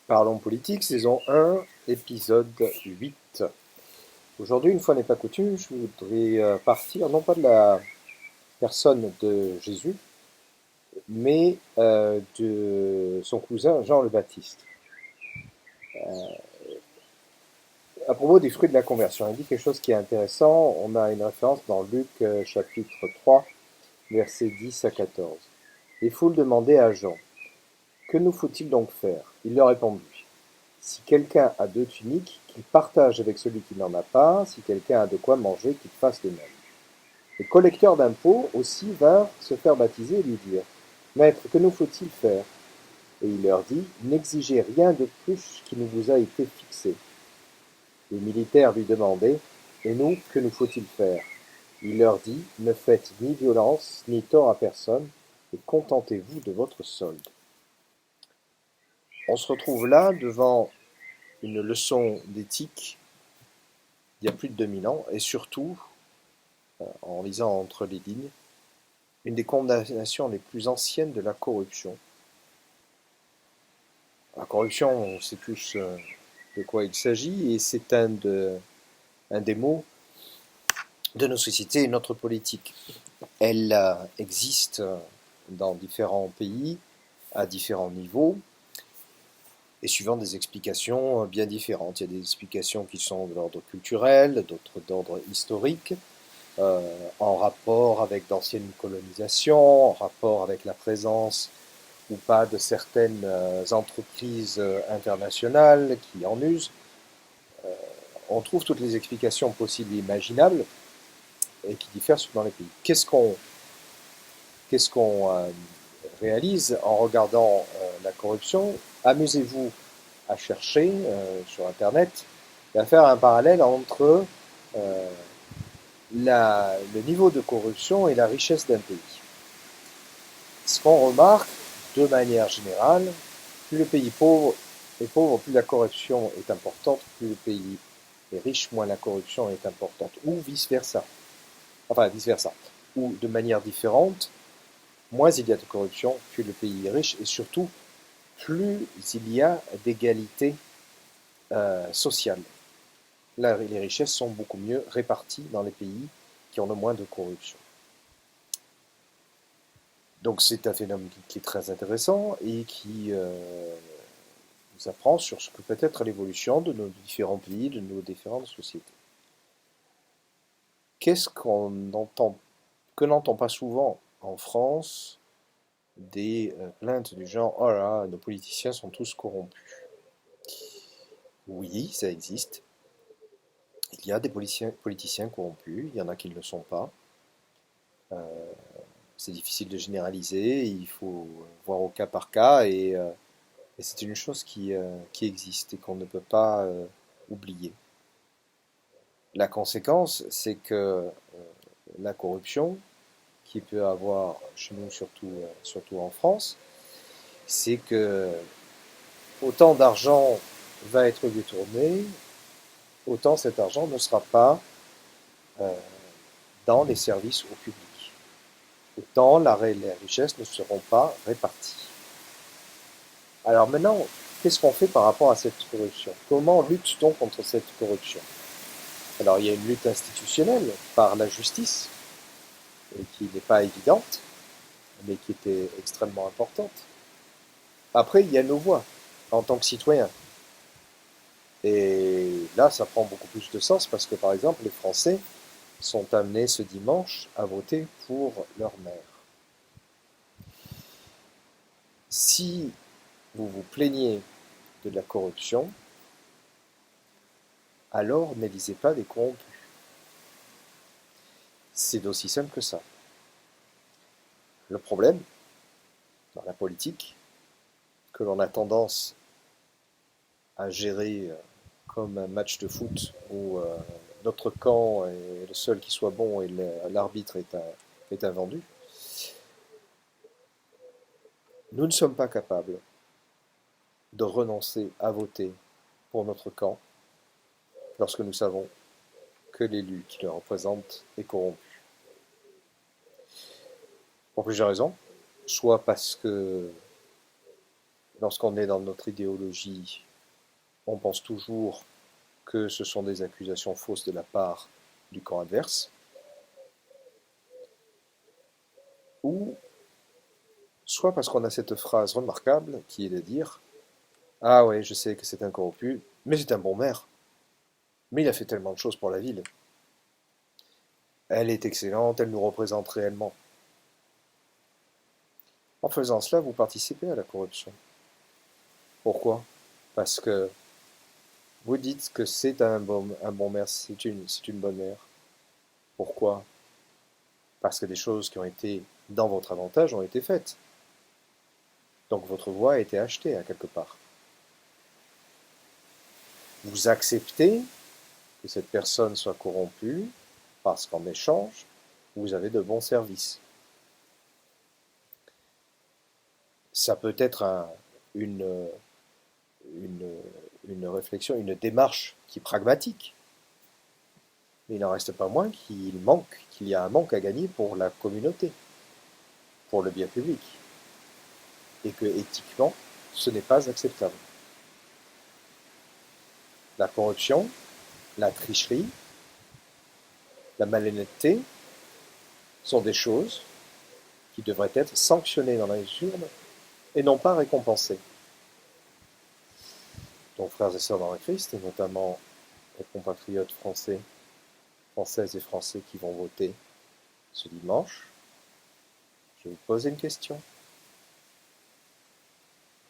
Parlons politique, saison 1, épisode 8. Aujourd'hui, une fois n'est pas coutume, je voudrais partir non pas de la personne de Jésus, mais de son cousin Jean le Baptiste. À propos des fruits de la conversion, il dit quelque chose qui est intéressant. On a une référence dans Luc chapitre 3, versets 10 à 14. Les foules demandaient à Jean, que nous faut-il donc faire? Il leur répondit, si quelqu'un a 2 tuniques, qu'il partage avec celui qui n'en a pas. Si quelqu'un a de quoi manger, qu'il fasse de même. Les collecteurs d'impôts aussi vinrent se faire baptiser et lui dirent, Maître, que nous faut-il faire? Et il leur dit, n'exigez rien de plus qui ne vous a été fixé. Les militaires lui demandaient, et nous, que nous faut-il faire? Il leur dit, ne faites ni violence, ni tort à personne, et contentez-vous de votre solde. On se retrouve là devant une leçon d'éthique il y a plus de 2000 ans, et surtout, en lisant entre les lignes, une des condamnations les plus anciennes de la corruption. La corruption, on sait tous de quoi il s'agit, et c'est un des mots de nos sociétés et de notre politique. Elle existe dans différents pays, à différents niveaux, et suivant des explications bien différentes. Il y a des explications qui sont de l'ordre culturel, d'autres d'ordre historique, en rapport avec d'anciennes colonisations, en rapport avec la présence ou pas de certaines entreprises internationales qui en usent. On trouve toutes les explications possibles et imaginables et qui diffèrent suivant les pays. Qu'est-ce qu'on réalise en regardant la corruption? Amusez-vous à chercher sur Internet et à faire un parallèle entre le niveau de corruption et la richesse d'un pays. Ce qu'on remarque, de manière générale, plus le pays est pauvre, plus la corruption est importante, plus le pays est riche, moins la corruption est importante, ou vice-versa. Enfin, vice-versa. Ou de manière différente, moins il y a de corruption, plus le pays est riche, et surtout, plus il y a d'égalité sociale. Là, les richesses sont beaucoup mieux réparties dans les pays qui ont le moins de corruption. Donc c'est un phénomène qui est très intéressant et qui nous apprend sur ce que peut être l'évolution de nos différents pays, de nos différentes sociétés. Qu'est-ce qu'on entend, que n'entend pas souvent en France des plaintes du genre « Oh là, nos politiciens sont tous corrompus ». Oui, ça existe. Il y a des politiciens corrompus, il y en a qui ne le sont pas. C'est difficile de généraliser, il faut voir au cas par cas et c'est une chose qui existe et qu'on ne peut pas oublier. La conséquence, c'est que la corruption, qui peut avoir chez nous, surtout en France, c'est que autant d'argent va être détourné, autant cet argent ne sera pas euh, dans les services au public. Autant les richesses ne seront pas réparties. Alors maintenant, qu'est-ce qu'on fait par rapport à cette corruption? Comment lutte-t-on contre cette corruption? Alors il y a une lutte institutionnelle par la justice, qui n'est pas évidente, mais qui était extrêmement importante. Après, il y a nos voix en tant que citoyens. Et là, ça prend beaucoup plus de sens parce que, par exemple, les Français sont amenés ce dimanche à voter pour leur maire. Si vous vous plaignez de la corruption, alors n'élisez pas des corrompus. C'est aussi simple que ça. Le problème, dans la politique, que l'on a tendance à gérer comme un match de foot où notre camp est le seul qui soit bon et l'arbitre est invendu, nous ne sommes pas capables de renoncer à voter pour notre camp lorsque nous savons que l'élu qui le représente est corrompu. Pour plusieurs raisons, soit parce que Lorsqu'on est dans notre idéologie, on pense toujours que ce sont des accusations fausses de la part du camp adverse, ou soit parce qu'on a cette phrase remarquable qui est de dire: ah ouais, je sais que c'est un corrompu, mais c'est un bon maire. Mais il a fait tellement de choses pour la ville. Elle est excellente, elle nous représente réellement. En faisant cela, vous participez à la corruption. Pourquoi? Parce que vous dites que c'est un bon maire, c'est une bonne maire. Pourquoi? Parce que des choses qui ont été dans votre avantage ont été faites. Donc votre voix a été achetée à quelque part. Vous acceptez que cette personne soit corrompue parce qu'en échange, vous avez de bons services. Ça peut être une, une, une réflexion, une démarche qui est pragmatique. Mais il n'en reste pas moins qu'il y a un manque à gagner pour la communauté, pour le bien public. Et que éthiquement, ce n'est pas acceptable. La corruption, la tricherie, la malhonnêteté sont des choses qui devraient être sanctionnées dans les urnes et non pas récompensées. Donc, frères et sœurs dans le Christ, et notamment les compatriotes français, françaises et français qui vont voter ce dimanche, je vais vous poser une question.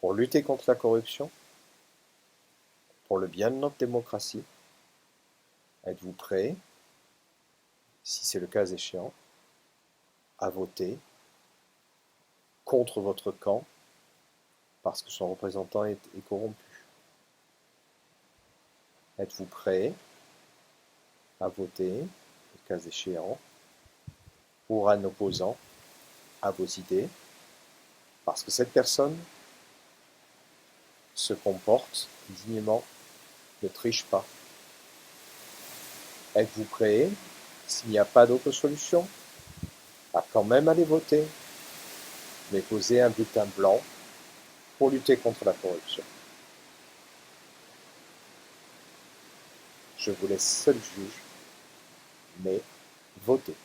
Pour lutter contre la corruption, pour le bien de notre démocratie, êtes-vous prêts, si c'est le cas échéant, à voter contre votre camp parce que son représentant est corrompu? Êtes-vous prêt à voter, le cas échéant, pour un opposant à vos idées parce que cette personne se comporte dignement, ne triche pas? Êtes-vous prêt, s'il n'y a pas d'autre solution, à quand même aller voter, mais poser un bulletin blanc pour lutter contre la corruption? Je vous laisse seul juge, mais votez.